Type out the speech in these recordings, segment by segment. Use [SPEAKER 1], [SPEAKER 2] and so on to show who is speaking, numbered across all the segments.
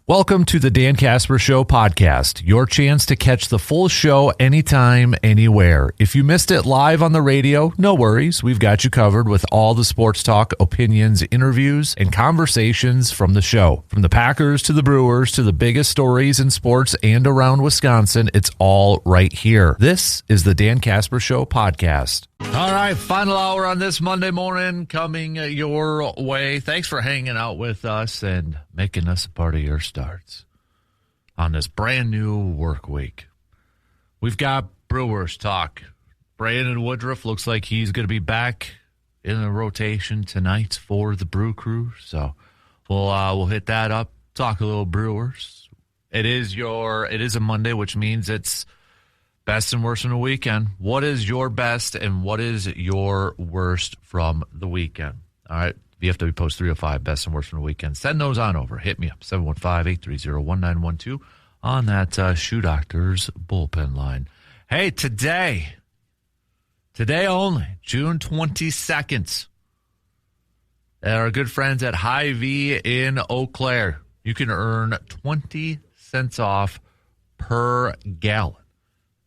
[SPEAKER 1] Welcome to the Dan Casper Show podcast, your chance to catch the full show anytime, anywhere. If you missed it live on the radio, no worries. We've got you covered with all the sports talk, opinions, interviews, and conversations from the show. From the Packers to the Brewers to the biggest stories in sports and around Wisconsin, it's all right here. This is the Dan Casper Show podcast. All right, final hour on this Monday morning coming your way. Thanks for hanging out with us and making us a part of your starts on this brand new work week. We've got Brewers talk. Brandon Woodruff looks like he's going to be back in the rotation tonight for the Brew Crew. So we'll hit that up, talk a little Brewers. It is a Monday, which means it's best and worst from the weekend. What is your best and what is your worst from the weekend? All right. VFW Post 305, best and worst from the weekend. Send those on over. Hit me up, 715-830-1912 on that Shoe Doctors bullpen line. Hey, today only, June 22nd, at our good friends at Hy-Vee in Eau Claire, you can earn 20 cents off per gallon.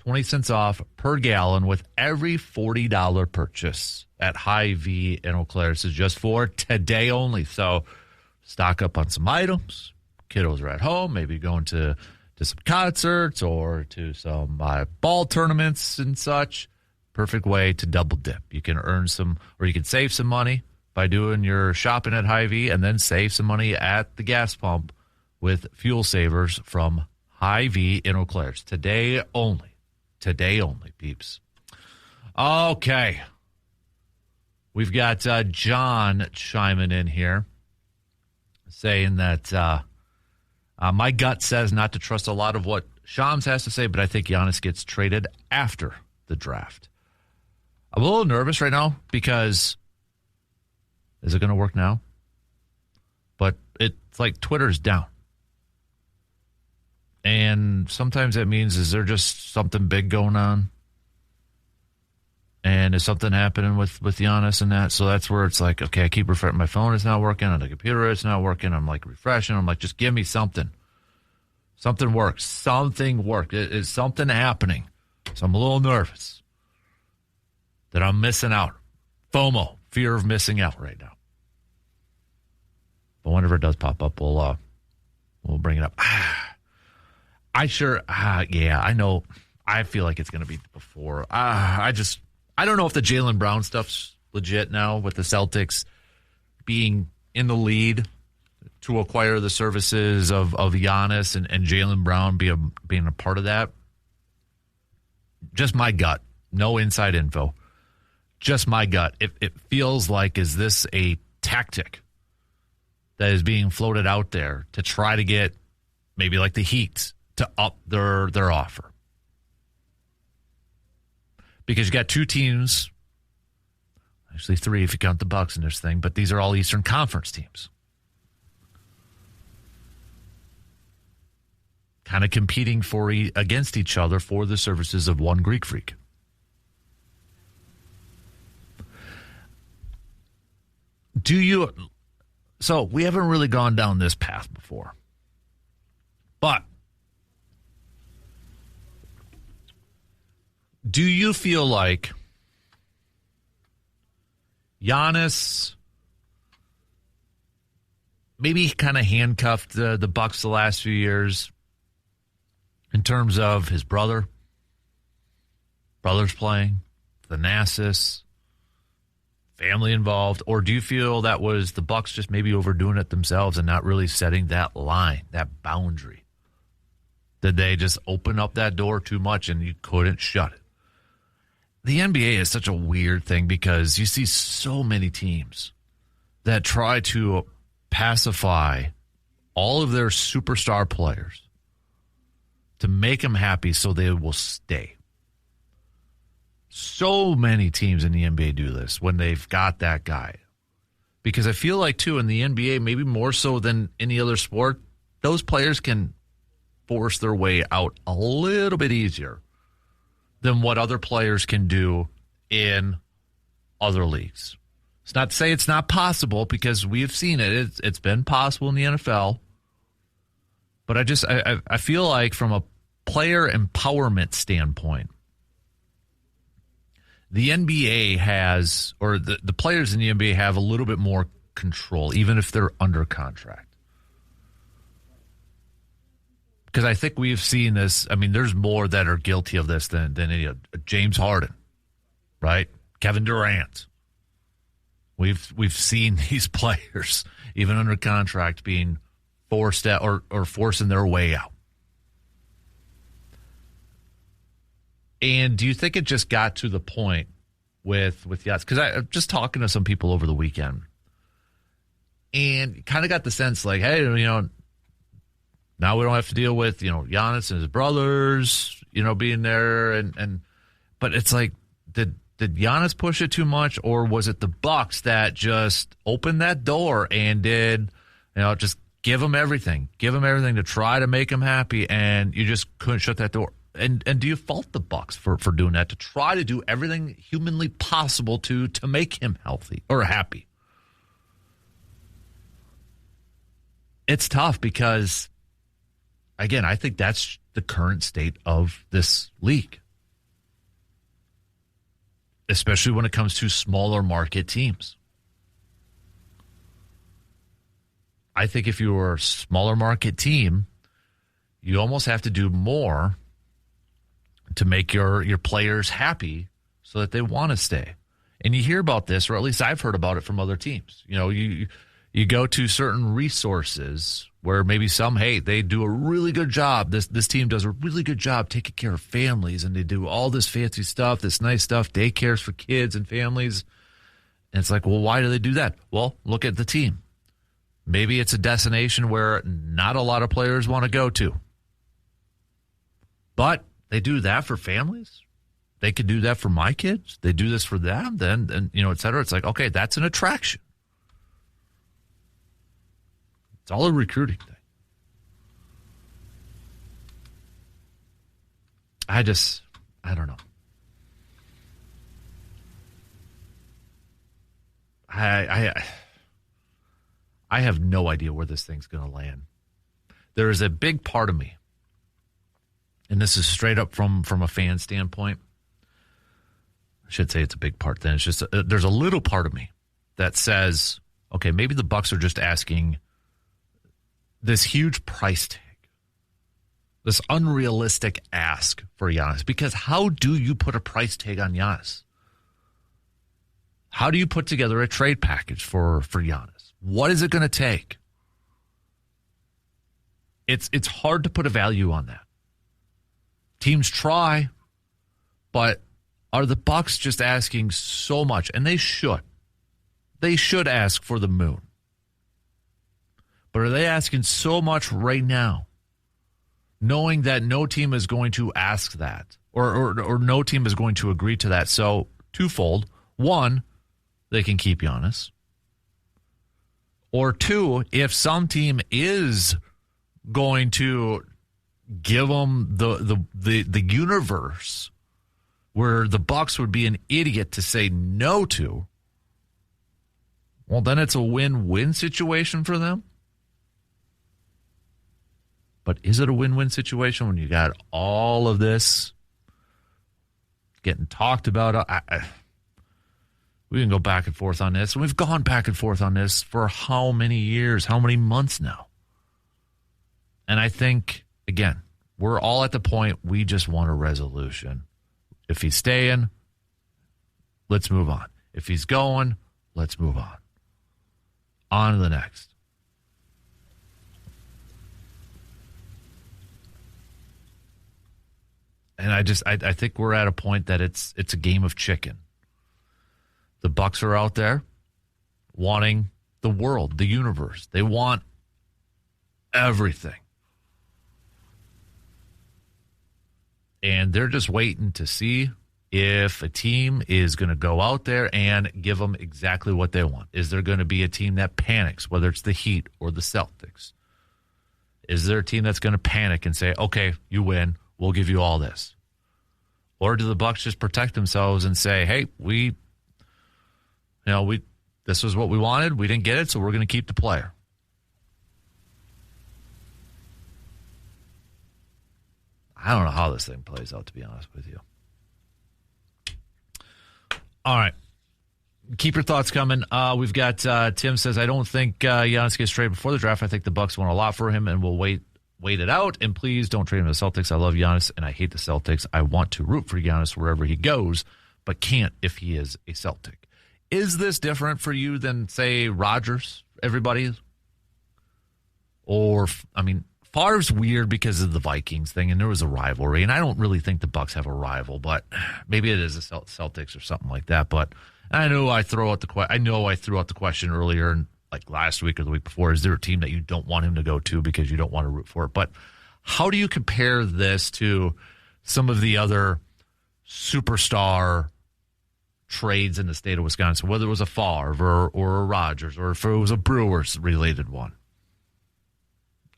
[SPEAKER 1] 20 cents off per gallon with every $40 purchase at Hy-Vee in Eau Claire. This is just for today only. So stock up on some items. Kiddos are at home, maybe going to some concerts or to some ball tournaments and such. Perfect way to double dip. You can earn some, or you can save some money by doing your shopping at Hy-Vee and then save some money at the gas pump with fuel savers from Hy-Vee in Eau Claire. It's today only. Today only, peeps. Okay. We've got John chiming in here saying that my gut says not to trust a lot of what Shams has to say, but I think Giannis gets traded after the draft. I'm a little nervous right now because is it going to work now? But it's like Twitter's down. And sometimes that means, is there just something big going on? And is something happening with Giannis and that? So that's where it's like, okay, I keep refreshing. My phone is not working. On the computer, it's not working. I'm like refreshing. I'm like, just give me something. Something works. Something worked. Is something happening? So I'm a little nervous that I'm missing out. FOMO, fear of missing out right now. But whenever it does pop up, we'll bring it up. I know. I feel like it's going to be before. I don't know if the Jaylen Brown stuff's legit now with the Celtics being in the lead to acquire the services of Giannis and Jaylen Brown being a part of that. Just my gut. No inside info. Just my gut. It feels like, is this a tactic that is being floated out there to try to get maybe like the Heat to up their offer? Because you got two teams, actually three if you count the Bucks in this thing, but these are all Eastern Conference teams. Kind of competing against each other for the services of one Greek freak. So we haven't really gone down this path before. But do you feel like Giannis maybe kind of handcuffed the Bucks the last few years in terms of his brother's playing, Thanasis, family involved? Or do you feel that was the Bucks just maybe overdoing it themselves and not really setting that line, that boundary? Did they just open up that door too much and you couldn't shut it? The NBA is such a weird thing because you see so many teams that try to pacify all of their superstar players to make them happy so they will stay. So many teams in the NBA do this when they've got that guy. Because I feel like, too, in the NBA, maybe more so than any other sport, those players can force their way out a little bit easier than what other players can do in other leagues. It's not to say it's not possible, because we've seen it. It's been possible in the NFL But I feel like from a player empowerment standpoint, the NBA has, or the players in the NBA have a little bit more control, even if they're under contract. Because I think we've seen this. I mean, there's more that are guilty of this than any James Harden, right? Kevin Durant. We've seen these players, even under contract, being forced out or forcing their way out. And do you think it just got to the point with Giannis? Because I'm just talking to some people over the weekend, and kind of got the sense like, hey, now we don't have to deal with, Giannis and his brothers, being there. But it's like, did Giannis push it too much, or was it the Bucks that just opened that door and did, just give him everything to try to make him happy, and you just couldn't shut that door? And do you fault the Bucks for doing that, to try to do everything humanly possible to make him healthy or happy? It's tough because, again, I think that's the current state of this league, especially when it comes to smaller market teams. I think if you were a smaller market team, you almost have to do more to make your players happy so that they want to stay. And you hear about this, or at least I've heard about it from other teams. You go to certain resources where maybe they do a really good job. This team does a really good job taking care of families, and they do all this fancy stuff, this nice stuff, daycares for kids and families. And it's like, well, why do they do that? Well, look at the team. Maybe it's a destination where not a lot of players want to go to. But they do that for families. They could do that for my kids. They do this for them, then, et cetera. It's like, okay, that's an attraction. It's all a recruiting thing. I don't know. I have no idea where this thing's going to land. There is a big part of me, and this is straight up from a fan standpoint. I should say it's a big part then. It's just there's a little part of me that says, okay, maybe the Bucks are just asking this huge price tag, this unrealistic ask for Giannis. Because how do you put a price tag on Giannis? How do you put together a trade package for Giannis? What is it going to take? It's hard to put a value on that. Teams try, but are the Bucks just asking so much? And they should. They should ask for the moon. But are they asking so much right now, knowing that no team is going to ask that, or no team is going to agree to that? So, twofold. One, they can keep Giannis. Or two, if some team is going to give them the universe where the Bucks would be an idiot to say no to, well, then it's a win-win situation for them. But is it a win-win situation when you got all of this getting talked about? We can go back and forth on this. And we've gone back and forth on this for how many years, how many months now? And I think, again, we're all at the point we just want a resolution. If he's staying, let's move on. If he's going, let's move on. On to the next. And I think we're at a point that it's a game of chicken. The Bucks are out there wanting the world, the universe. They want everything. And they're just waiting to see if a team is going to go out there and give them exactly what they want. Is there going to be a team that panics, whether it's the Heat or the Celtics? Is there a team that's going to panic and say, okay, you win, we'll give you all this? Or do the Bucks just protect themselves and say, hey, this was what we wanted, we didn't get it, so we're going to keep the player? I don't know how this thing plays out, to be honest with you. All right. Keep your thoughts coming. We've got Tim says, I don't think Giannis gets traded before the draft. I think the Bucks want a lot for him, and we'll wait it out. And please don't trade him to the Celtics. I love Giannis, and I hate the Celtics. I want to root for Giannis wherever he goes, but can't if he is a Celtic. Is this different for you than, say, Rodgers? Everybody? Or, I mean, Favre's weird because of the Vikings thing, and there was a rivalry, and I don't really think the Bucks have a rival, but maybe it is the Celtics or something like that. But I know I threw out the question earlier, and like last week or the week before, is there a team that you don't want him to go to because you don't want to root for it? But how do you compare this to some of the other superstar trades in the state of Wisconsin, whether it was a Favre or a Rodgers, or if it was a Brewers related one?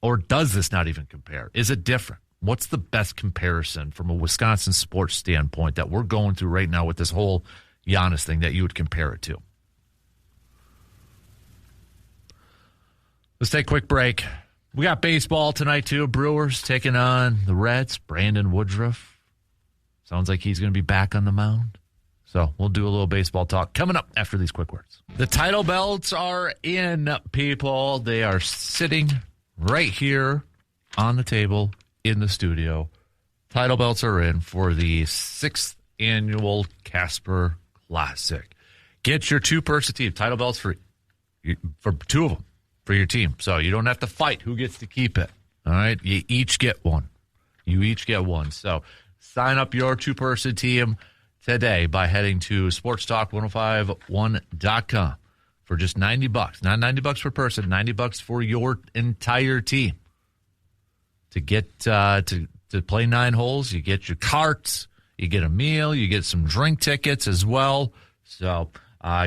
[SPEAKER 1] Or does this not even compare? Is it different? What's the best comparison from a Wisconsin sports standpoint that we're going through right now with this whole Giannis thing that you would compare it to? Let's take a quick break. We got baseball tonight, too. Brewers taking on the Reds. Brandon Woodruff. Sounds like he's going to be back on the mound. So we'll do a little baseball talk coming up after these quick words. The title belts are in, people. They are sitting right here on the table in the studio. Title belts are in for the 6th annual Casper Classic. Get your two-person team. Title belts for two of them for your team. So you don't have to fight who gets to keep it. All right? You each get one. So sign up your two-person team today by heading to sportstalk1051.com for just $90. Not $90 per person, $90 for your entire team. To get to play 9 holes, you get your carts, you get a meal, you get some drink tickets as well. So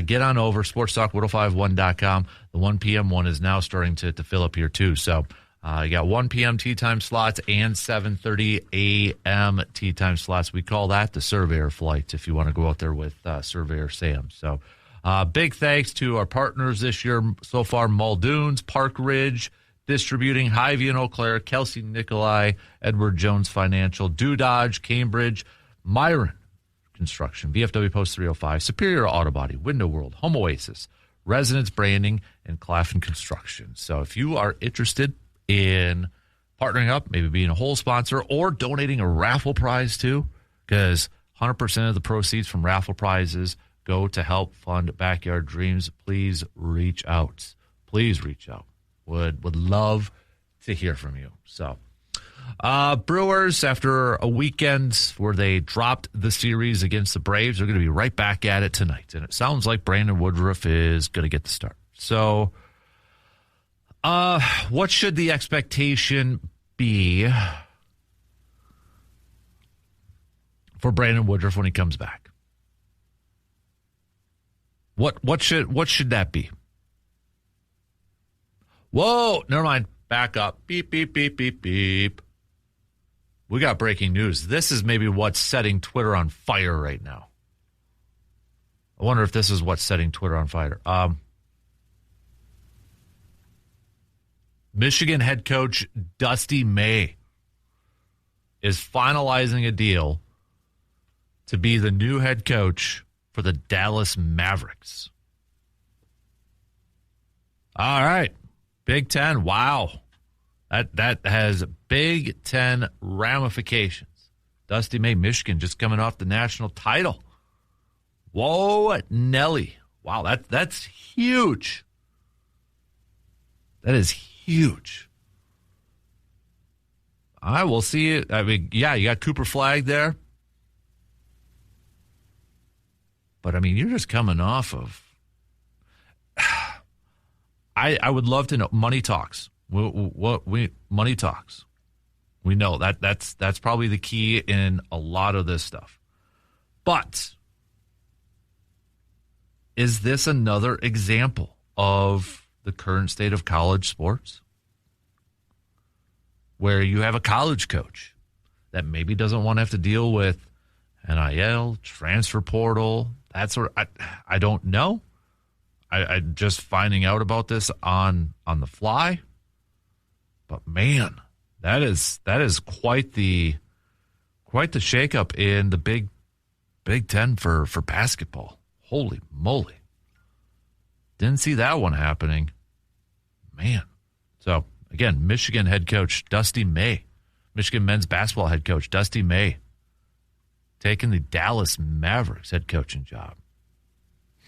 [SPEAKER 1] get on over, sportstalk1051.com. The 1 p.m. one is now starting to fill up here too. So you got 1 p.m. tee time slots and 7:30 a.m. tee time slots. We call that the Surveyor flight if you want to go out there with Surveyor Sam. So big thanks to our partners this year so far: Muldoon's, Park Ridge Distributing, Hy-Vee and Eau Claire, Kelsey Nikolai, Edward Jones Financial, Dodge, Cambridge, Myron Construction, VFW Post 305, Superior Auto Body, Window World, Home Oasis, Residence Branding, and Claflin Construction. So if you are interested in partnering up, maybe being a whole sponsor, or donating a raffle prize too, because 100% of the proceeds from raffle prizes go to help fund Backyard Dreams, please reach out. Would love to hear from you. So, Brewers, after a weekend where they dropped the series against the Braves, are going to be right back at it tonight. And it sounds like Brandon Woodruff is going to get the start. So, what should the expectation be for Brandon Woodruff when he comes back? What should that be? Whoa, never mind. Back up. Beep, beep, beep, beep, beep. We got breaking news. This is maybe what's setting Twitter on fire right now. I wonder if this is what's setting Twitter on fire. Michigan head coach Dusty May is finalizing a deal to be the new head coach for the Dallas Mavericks. All right. Big Ten, wow. That has Big Ten ramifications. Dusty May, Michigan, just coming off the national title. Whoa, Nelly. Wow, that's huge. That is huge. I will see it. I mean, yeah, you got Cooper Flagg there. But, I mean, you're just coming off of... I would love to know. Money talks. Money talks. We know that's probably the key in a lot of this stuff. But is this another example of the current state of college sports, where you have a college coach that maybe doesn't want to have to deal with NIL, transfer portal, that sort of, I don't know. I just finding out about this on the fly. But man, that is quite the quite the shakeup in the Big Ten for basketball. Holy moly. Didn't see that one happening. Man. So, again, Michigan head coach Dusty May. Michigan men's basketball head coach Dusty May taking the Dallas Mavericks head coaching job.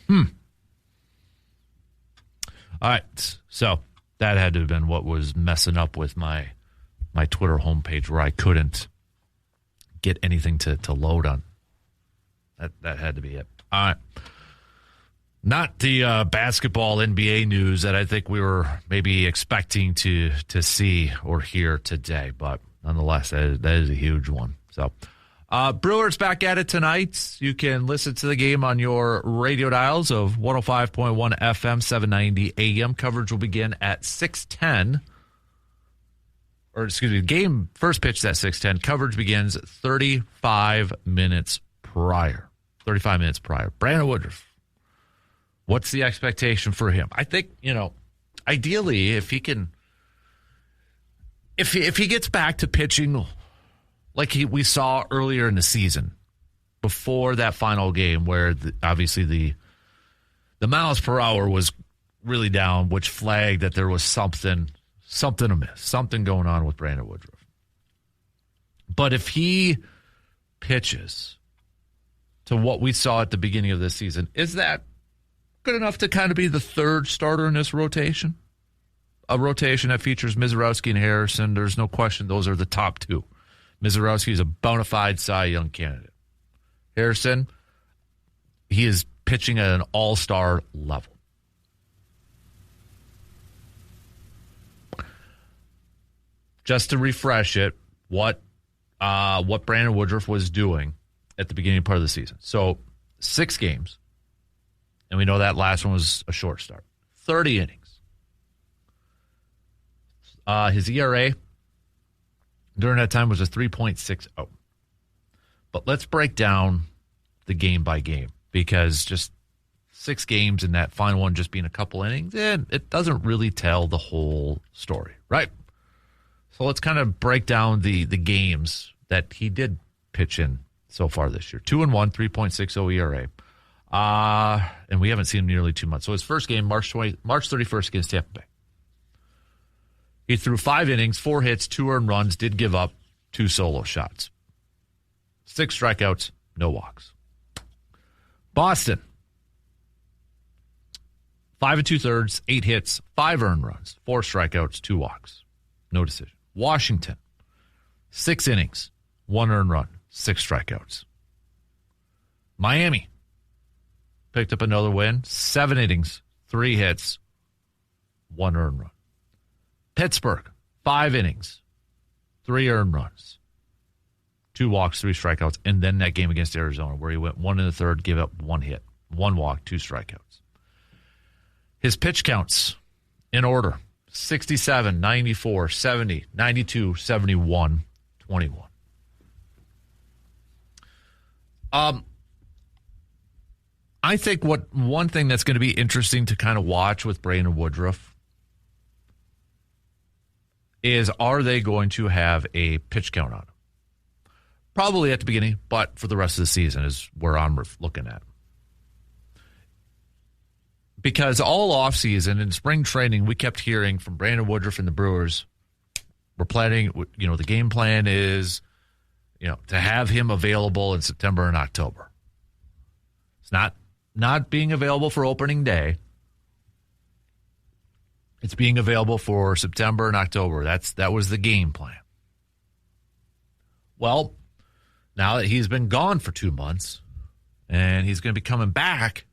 [SPEAKER 1] All right. So, that had to have been what was messing up with my Twitter homepage where I couldn't get anything to load on. That had to be it. All right. Not the basketball NBA news that I think we were maybe expecting to see or hear today, but nonetheless, that is a huge one. So, Brewers back at it tonight. You can listen to the game on your radio dials of 105.1 FM, 790 AM. Coverage will begin at 6:10. Or, excuse me, game first pitch is at 6:10. Coverage begins 35 minutes prior. Brandon Woodruff. What's the expectation for him? I think, ideally, if he can, if he gets back to pitching like we saw earlier in the season, before that final game where obviously the miles per hour was really down, which flagged that there was something amiss, something going on with Brandon Woodruff. But if he pitches to what we saw at the beginning of this season, is that good enough to kind of be the third starter in this rotation? A rotation that features Mizorowski and Harrison. There's no question those are the top two. Mizorowski is a bona fide Cy Young candidate. Harrison, he is pitching at an all-star level. Just to refresh it, what Brandon Woodruff was doing at the beginning part of the season. So 6 games, and we know that last one was a short start. 30 innings. His ERA during that time was a 3.60. But let's break down the game by game, because just 6 games and that final one just being a couple innings, it doesn't really tell the whole story, right? So let's kind of break down the games that he did pitch in so far this year. 2-1, 3.60 ERA. And we haven't seen him nearly 2 months. So his first game, March 31st against Tampa Bay. He threw 5 innings, 4 hits, 2 earned runs, did give up 2 solo shots. 6 strikeouts, no walks. Boston, 5 2/3, 8 hits, 5 earned runs, 4 strikeouts, 2 walks. No decision. Washington, 6 innings, 1 earned run, 6 strikeouts. Miami picked up another win, 7 innings, 3 hits, 1 earned run. Pittsburgh, 5 innings, 3 earned runs, 2 walks, 3 strikeouts, and then that game against Arizona where he went 1 1/3, gave up 1 hit, 1 walk, 2 strikeouts. His pitch counts in order: 67, 94, 70, 92, 71, 21. I think one thing that's going to be interesting to kind of watch with Brandon Woodruff is, are they going to have a pitch count on him? Probably at the beginning, but for the rest of the season is where I'm looking at. Because all offseason in spring training, we kept hearing from Brandon Woodruff and the Brewers, we're planning, the game plan is, to have him available in September and October. It's not being available for opening day. It's being available for September and October. That was the game plan. Well, now that he's been gone for 2 months and he's going to be coming back,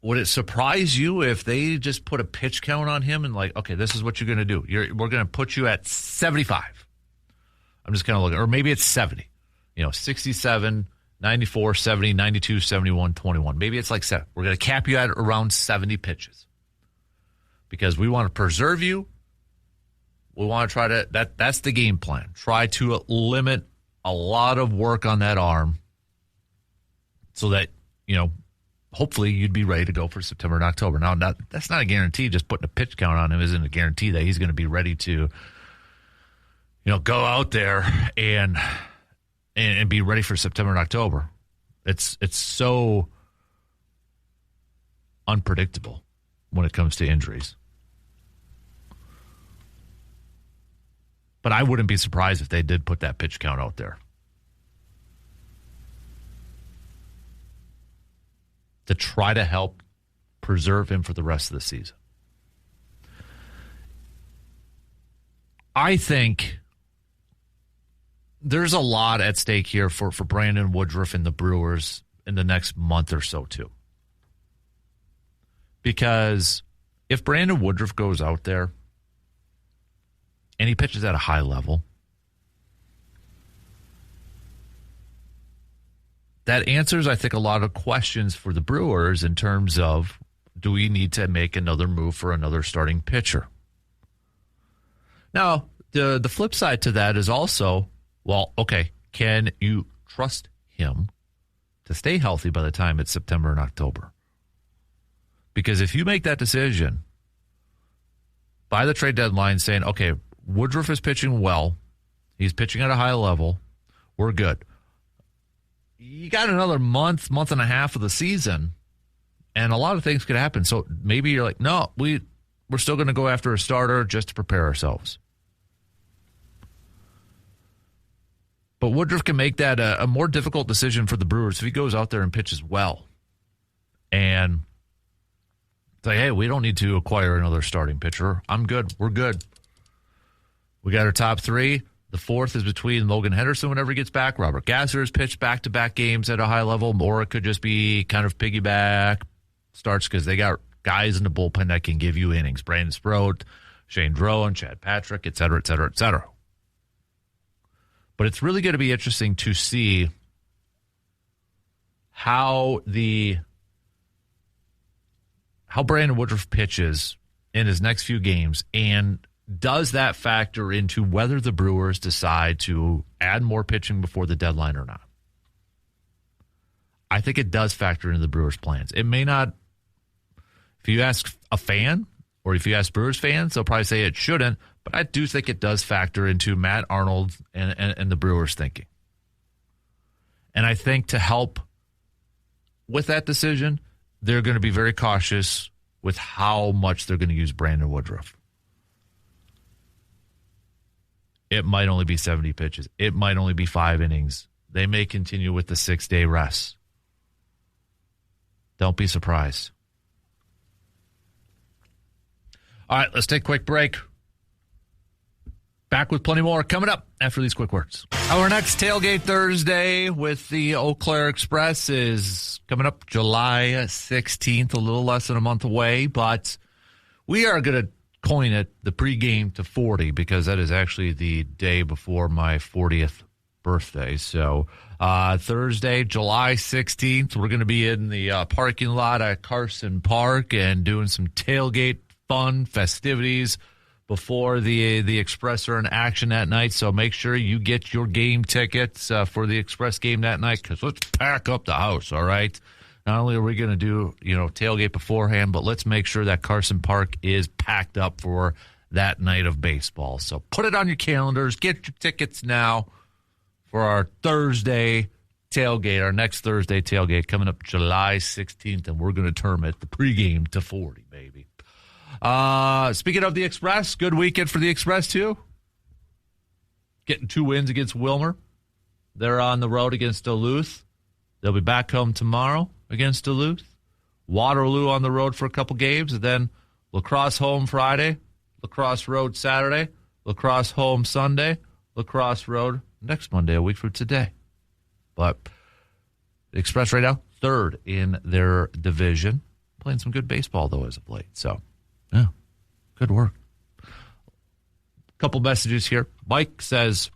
[SPEAKER 1] would it surprise you if they just put a pitch count on him and like, okay, this is what you're going to do. We're going to put you at 75. I'm just kind of looking, or maybe it's 70. 67, 94, 70, 92, 71, 21. Maybe it's like 7. We're going to cap you at around 70 pitches because we want to preserve you. We want to try to, that's the game plan. Try to limit a lot of work on that arm so that, hopefully you'd be ready to go for September and October. Now, that's not a guarantee. Just putting a pitch count on him isn't a guarantee that he's going to be ready to, go out there and be ready for September and October. It's so unpredictable when it comes to injuries. But I wouldn't be surprised if they did put that pitch count out there to try to help preserve him for the rest of the season. I think there's a lot at stake here for Brandon Woodruff and the Brewers in the next month or so, too. Because if Brandon Woodruff goes out there and he pitches at a high level, that answers, I think, a lot of questions for the Brewers in terms of, do we need to make another move for another starting pitcher? Now, the flip side to that is also, well, okay, can you trust him to stay healthy by the time it's September and October? Because if you make that decision by the trade deadline saying, okay, Woodruff is pitching well, he's pitching at a high level, we're good. You got another month and a half of the season, and a lot of things could happen. So maybe you're like, no, we're still going to go after a starter just to prepare ourselves. But Woodruff can make that a more difficult decision for the Brewers if he goes out there and pitches well. And say, hey, we don't need to acquire another starting pitcher. I'm good. We're good. We got our top three. The fourth is between Logan Henderson whenever he gets back. Robert Gasser has pitched back-to-back games at a high level. Or it could just be kind of piggyback starts because they got guys in the bullpen that can give you innings. Brandon Sproat, Shane Drohan, Chad Patrick, et cetera, et cetera, et cetera. But it's really going to be interesting to see how Brandon Woodruff pitches in his next few games, and does that factor into whether the Brewers decide to add more pitching before the deadline or not? I think it does factor into the Brewers' plans. It may not. If you ask a fan or if you ask Brewers fans, they'll probably say it shouldn't, but I do think it does factor into Matt Arnold and the Brewers' thinking. And I think to help with that decision, they're going to be very cautious with how much they're going to use Brandon Woodruff. It might only be 70 pitches. It might only be 5 innings. They may continue with the 6-day rest. Don't be surprised. All right, let's take a quick break. Back with plenty more coming up after these quick words. Our next Tailgate Thursday with the Eau Claire Express is coming up July 16th, a little less than a month away, but we are going to coin it the pregame to 40 because that is actually the day before my 40th birthday. So Thursday, July 16th, we're going to be in the parking lot at Carson Park and doing some tailgate fun festivities before the Express are in action that night. So make sure you get your game tickets for the Express game that night, because let's pack up the house, all right? Not only are we going to do, tailgate beforehand, but let's make sure that Carson Park is packed up for that night of baseball. So put it on your calendars. Get your tickets now for our Thursday tailgate, our next Thursday tailgate coming up July 16th, and we're going to term it the pregame to 40, baby. Speaking of the Express, good weekend for the Express, too. Getting 2 wins against Wilmer. They're on the road against Duluth. They'll be back home tomorrow against Duluth. Waterloo on the road for a couple games, and then Lacrosse home Friday, Lacrosse Road Saturday, Lacrosse home Sunday, Lacrosse Road next Monday, a week from today. But the Express right now, 3rd in their division. Playing some good baseball, though, as of late. So, yeah, good work. Couple messages here. Mike says,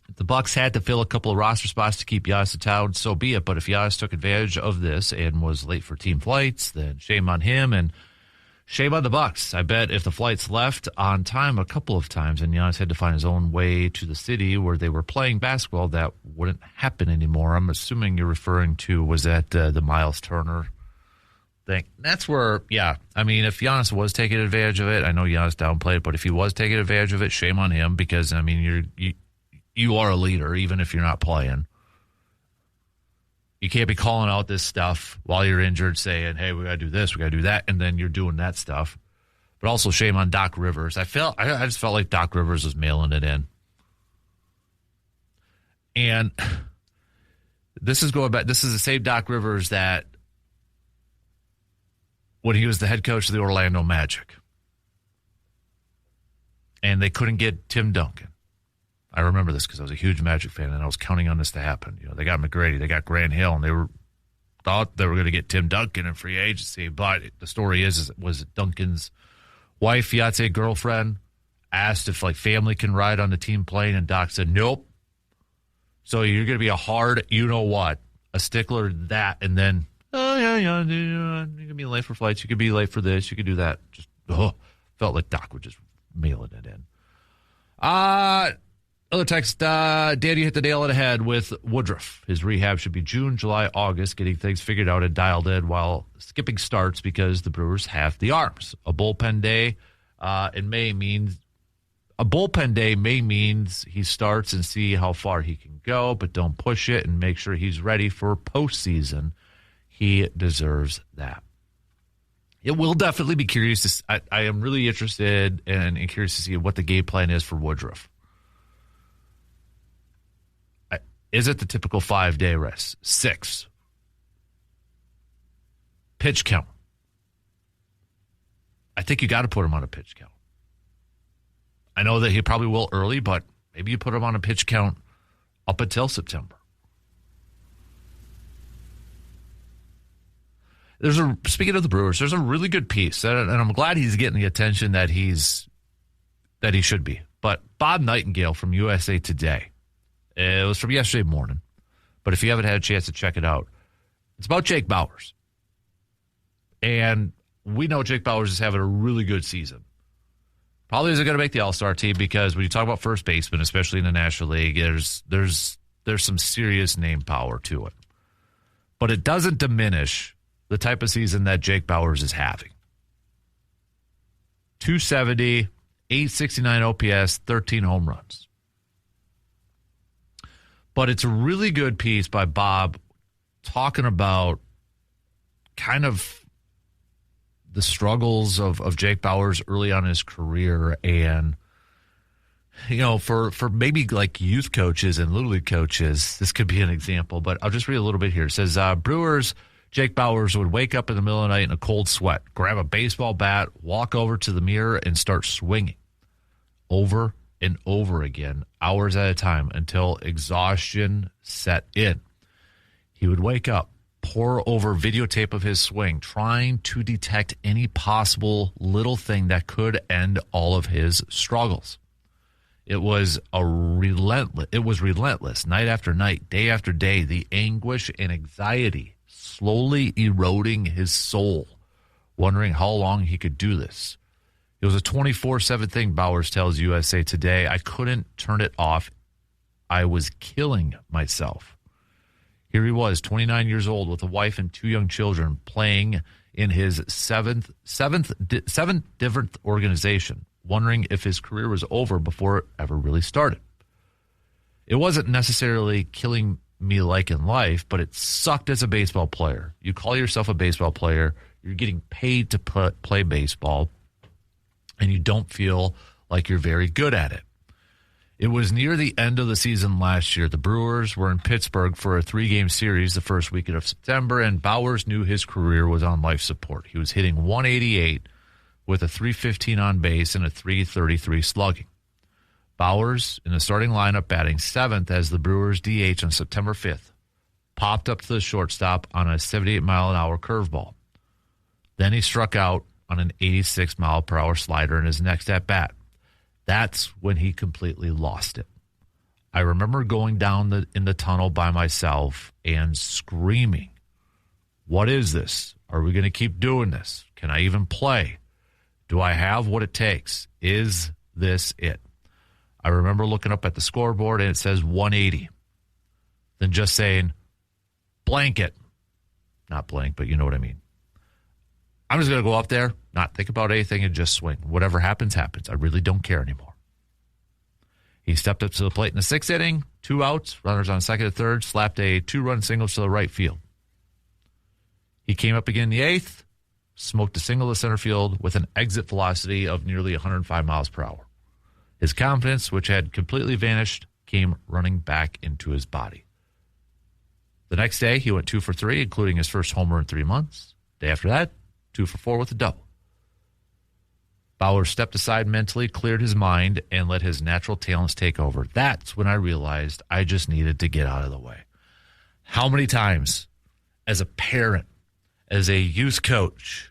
[SPEAKER 1] if the Bucks had to fill a couple of roster spots to keep Giannis in town, so be it. But if Giannis took advantage of this and was late for team flights, then shame on him and shame on the Bucks. I bet if the flights left on time a couple of times and Giannis had to find his own way to the city where they were playing basketball, that wouldn't happen anymore. I'm assuming you're referring to, was that the Miles Turner thing. That's where, yeah, I mean, if Giannis was taking advantage of it, I know Giannis downplayed it, but if he was taking advantage of it, shame on him because, I mean, you are a leader even if you're not playing. You can't be calling out this stuff while you're injured saying, hey, we got to do this, we got to do that, and then you're doing that stuff. But also shame on Doc Rivers. I just felt like Doc Rivers was mailing it in. And this is going back. This is the same Doc Rivers that when he was the head coach of the Orlando Magic. And they couldn't get Tim Duncan. I remember this because I was a huge Magic fan and I was counting on this to happen. You know, they got McGrady, they got Grant Hill, and they thought they were going to get Tim Duncan in free agency. But the story is it was Duncan's wife, fiance, girlfriend asked if like family can ride on the team plane, and Doc said nope. So you're going to be a hard, you know what, a stickler that, and then you can be late for flights, you could be late for this, you could do that. Just felt like Doc would just mailing it in. Other text, Danny hit the nail on the head with Woodruff. His rehab should be June, July, August, getting things figured out and dialed in while skipping starts because the Brewers have the arms. A bullpen day means he starts and see how far he can go, but don't push it and make sure he's ready for postseason. He deserves that. It will definitely be curious. I am really interested and curious to see what the game plan is for Woodruff. Is it the typical 5-day rest? 6. Pitch count. I think you got to put him on a pitch count. I know that he probably will early, but maybe you put him on a pitch count up until September. Speaking of the Brewers, there's a really good piece, and I'm glad he's getting the attention that he should be. But Bob Nightingale from USA Today, it was from yesterday morning, but if you haven't had a chance to check it out, it's about Jake Bauers. And we know Jake Bauers is having a really good season. Probably isn't going to make the All-Star team because when you talk about first baseman, especially in the National League, there's some serious name power to it. But it doesn't diminish the type of season that Jake Bauers is having. 270, 869 OPS, 13 home runs. But it's a really good piece by Bob talking about kind of the struggles of Jake Bauers early on in his career. And, you know, for maybe like youth coaches and little league coaches, this could be an example. But I'll just read a little bit here. It says, Brewers, Jake Bauers would wake up in the middle of the night in a cold sweat, grab a baseball bat, walk over to the mirror, and start swinging over and over again, hours at a time, until exhaustion set in. He would wake up, pour over videotape of his swing, trying to detect any possible little thing that could end all of his struggles. It was relentless, night after night, day after day, the anguish and anxiety slowly eroding his soul, wondering how long he could do this. It was a 24/7 thing, Bauers tells USA Today. I couldn't turn it off. I was killing myself. Here he was, 29 years old, with a wife and 2 young children, playing in his seventh different organization, wondering if his career was over before it ever really started. It wasn't necessarily killing me like in life, but it sucked as a baseball player. You call yourself a baseball player, you're getting paid to play baseball, and you don't feel like you're very good at it. It was near the end of the season last year. The Brewers were in Pittsburgh for a 3-game series the first weekend of September, and Bauers knew his career was on life support. He was hitting 188 with a 315 on base and a 333 slugging. Bauers, in the starting lineup, batting 7th as the Brewers DH on September 5th, popped up to the shortstop on a 78-mile-an-hour curveball. Then he struck out on an 86-mile-per-hour slider in his next at-bat. That's when he completely lost it. I remember going down in the tunnel by myself and screaming, "What is this? Are we going to keep doing this? Can I even play? Do I have what it takes? Is this it?" I remember looking up at the scoreboard and it says 180. Then just saying, blank it. Not blank, but you know what I mean. I'm just going to go up there, not think about anything, and just swing. Whatever happens, happens. I really don't care anymore. He stepped up to the plate in the 6th inning, 2 outs, runners on second and third, slapped a 2-run single to the right field. He came up again in the 8th, smoked a single to center field with an exit velocity of nearly 105 miles per hour. His confidence, which had completely vanished, came running back into his body. The next day, he went 2 for 3, including his first homer in 3 months. Day after that, 2 for 4 with a double. Bauer stepped aside mentally, cleared his mind, and let his natural talents take over. That's when I realized I just needed to get out of the way. How many times, as a parent, as a youth coach,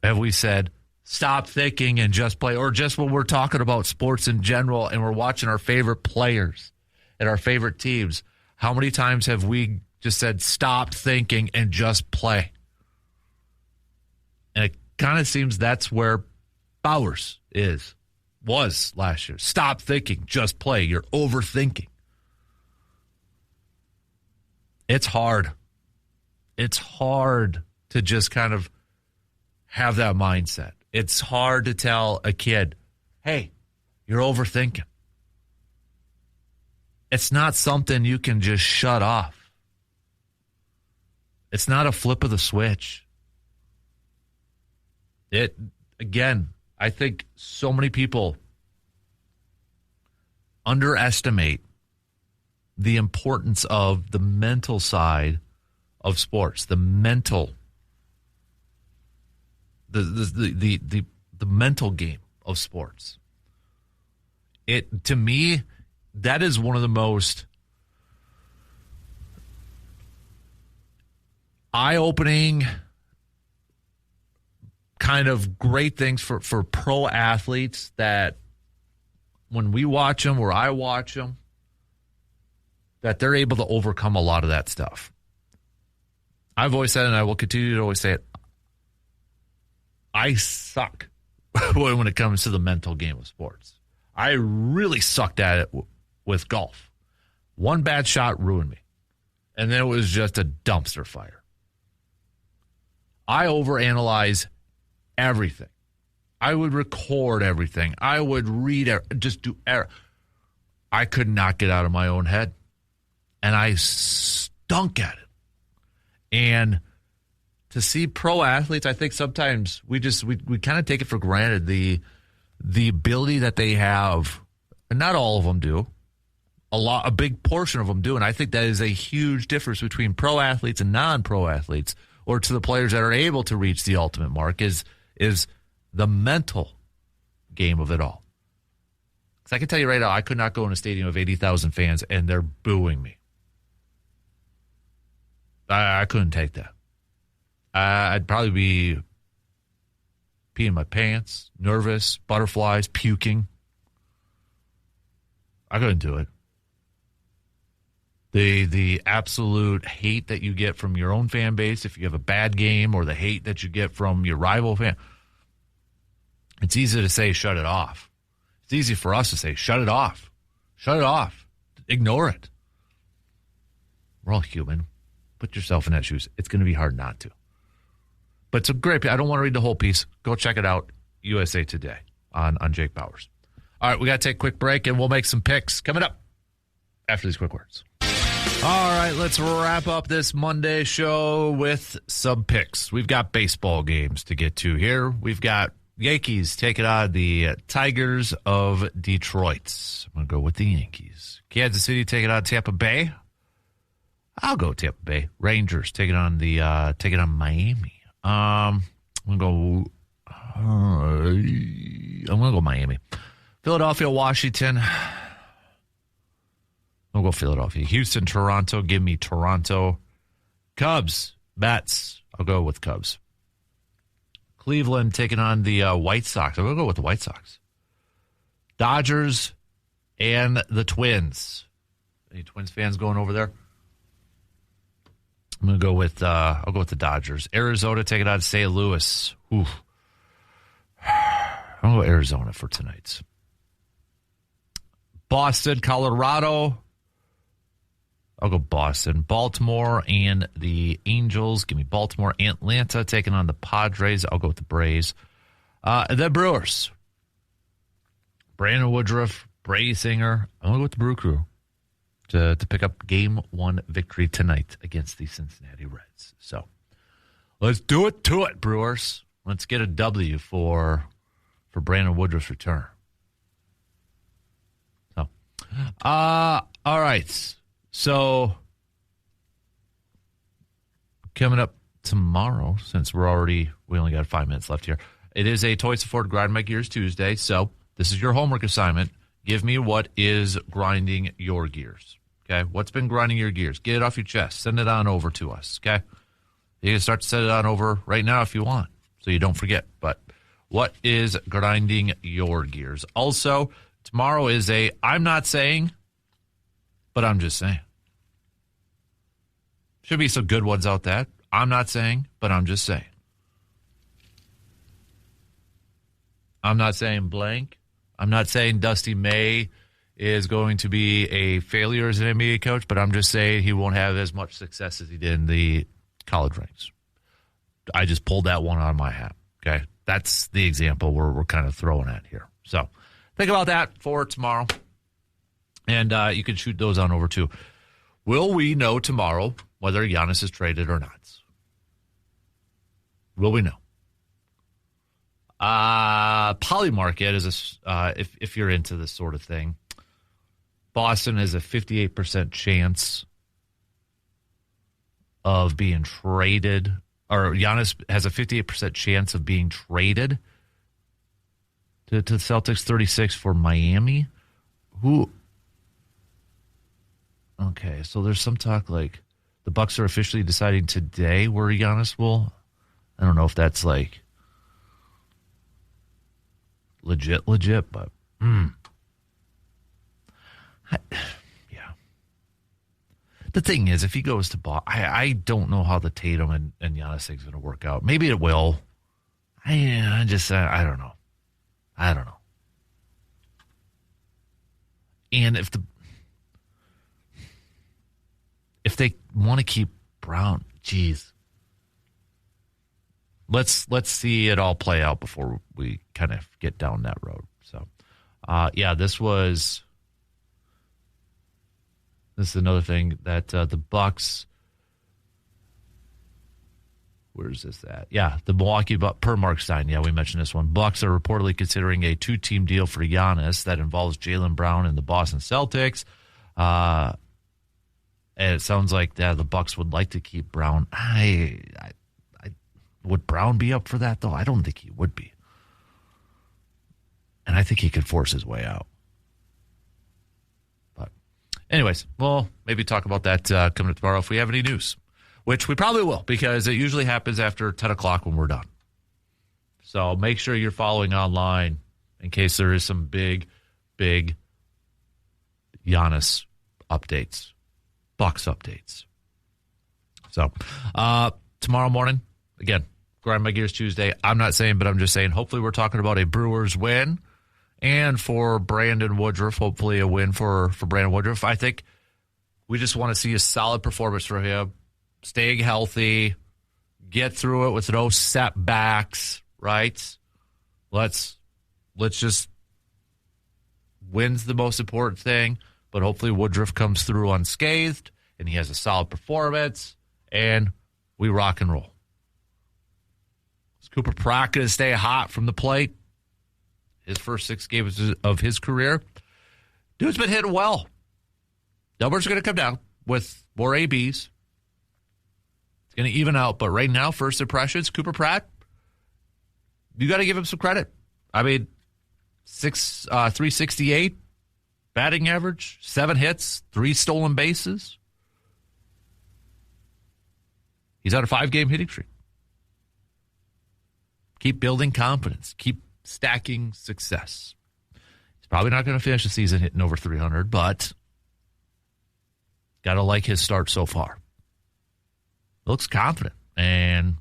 [SPEAKER 1] have we said, stop thinking and just play? Or just when we're talking about sports in general and we're watching our favorite players and our favorite teams, how many times have we just said, stop thinking and just play? And it kind of seems that's where Bowers was last year. Stop thinking, just play. You're overthinking. It's hard. It's hard to just kind of have that mindset. It's hard to tell a kid, hey, you're overthinking. It's not something you can just shut off. It's not a flip of the switch. Again, I think so many people underestimate the importance of the mental side of sports, the mental, the mental game of sports. To me, that is one of the most eye-opening kind of great things for pro athletes, that when we watch them or I watch them, that they're able to overcome a lot of that stuff. I've always said, and I will continue to always say it, I suck when it comes to the mental game of sports. I really sucked at it with golf. One bad shot ruined me. And then it was just a dumpster fire. I overanalyze everything. I would record everything. I would read, just do error. I could not get out of my own head. And I stunk at it. And to see pro athletes, I think sometimes we kind of take it for granted, the ability that they have. And not all of them do. A big portion of them do. And I think that is a huge difference between pro athletes and non-pro athletes, or to the players that are able to reach the ultimate mark, is the mental game of it all. Because I can tell you right now, I could not go in a stadium of 80,000 fans and they're booing me. I couldn't take that. I'd probably be peeing my pants, nervous, butterflies, puking. I couldn't do it. The absolute hate that you get from your own fan base if you have a bad game, or the hate that you get from your rival fan. It's easy to say, shut it off. It's easy for us to say, shut it off. Shut it off. Ignore it. We're all human. Put yourself in that shoes. It's going to be hard not to. But it's a great, I don't want to read the whole piece. Go check it out. USA Today on Jake Bowers. All right, we got to take a quick break, and we'll make some picks coming up after these quick words. All right, let's wrap up this Monday show with some picks. We've got baseball games to get to here. We've got Yankees taking on the Tigers of Detroit. I'm going to go with the Yankees. Kansas City taking on Tampa Bay. I'll go Tampa Bay. Rangers taking on Miami. I'm gonna go Miami. Philadelphia, Washington. I'll go Philadelphia. Houston, Toronto. Give me Toronto. Cubs, Mets. I'll go with Cubs. Cleveland taking on the White Sox. I'm gonna go with the White Sox. Dodgers and the Twins. Any Twins fans going over there? I'm gonna go with I'll go with the Dodgers. Arizona taking on St. Louis. Ooh. I'm gonna go Arizona for tonight's. Boston, Colorado. I'll go Boston. Baltimore and the Angels. Give me Baltimore. Atlanta taking on the Padres. I'll go with the Braves. The Brewers. Brandon Woodruff, Brady Singer. I'm going to go with the Brew Crew to pick up Game 1 victory tonight against the Cincinnati Reds. So let's do it to it, Brewers. Let's get a W for Brandon Woodruff's return. So, all right. So, coming up tomorrow, since we only got 5 minutes left here, it is a Toys to Ford Grind My Gears Tuesday. So, this is your homework assignment. Give me what is grinding your gears. Okay? What's been grinding your gears? Get it off your chest. Send it on over to us. Okay? You can start to send it on over right now if you want, so you don't forget. But what is grinding your gears? Also, tomorrow is I'm not saying, but I'm just saying. Should be some good ones out there. I'm not saying, but I'm just saying. I'm not saying blank. I'm not saying Dusty May is going to be a failure as an NBA coach, but I'm just saying he won't have as much success as he did in the college ranks. I just pulled that one out of my hat. Okay, that's the example we're kind of throwing at here. So think about that for tomorrow, and you can shoot those on over too. Will we know tomorrow whether Giannis is traded or not? Will we know? Polymarket is if you're into this sort of thing. Boston has a 58% chance of being traded, or Giannis has a 58% chance of being traded to the Celtics, 36 for Miami. Okay, so there's some talk like the Bucks are officially deciding today where Giannis will. I don't know if that's like legit, but yeah. The thing is, if he goes to Boston, I don't know how the Tatum and Giannis thing's going to work out. Maybe it will. I don't know. And if they want to keep Brown, geez. Let's see it all play out before we kind of get down that road. So, this is another thing that the Bucks. Where's this at? Yeah, the Milwaukee Bucks per Mark Stein. Yeah, we mentioned this one. Bucks are reportedly considering a 2-team deal for Giannis that involves Jaylen Brown and the Boston Celtics. And it sounds like the Bucks would like to keep Brown. Would Brown be up for that, though? I don't think he would be. And I think he could force his way out. But anyways, we'll maybe talk about that coming up tomorrow if we have any news, which we probably will, because it usually happens after 10 o'clock when we're done. So make sure you're following online in case there is some big Giannis updates, Bucks updates. So tomorrow morning, again, Grind My Gears Tuesday. I'm not saying, but I'm just saying, hopefully we're talking about a Brewers win. And for Brandon Woodruff, hopefully a win for Brandon Woodruff. I think we just want to see a solid performance for him, staying healthy, get through it with no setbacks, right? Let's just win's the most important thing, but hopefully Woodruff comes through unscathed and he has a solid performance and we rock and roll. Is Cooper Pratt going to stay hot from the plate? His first 6 games of his career. Dude's been hitting well. Numbers are going to come down with more ABs. It's going to even out, but right now, first impressions, Cooper Pratt, you got to give him some credit. I mean, 368 batting average, 7 hits, 3 stolen bases. He's on a 5-game hitting streak. Keep building confidence. Keep stacking success. He's probably not going to finish the season hitting over 300, but got to like his start so far. Looks confident, and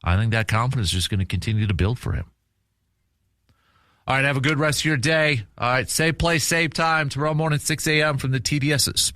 [SPEAKER 1] I think that confidence is just going to continue to build for him. All right, have a good rest of your day. All right, same place, same time. Tomorrow morning, 6 a.m. from the TDS Sports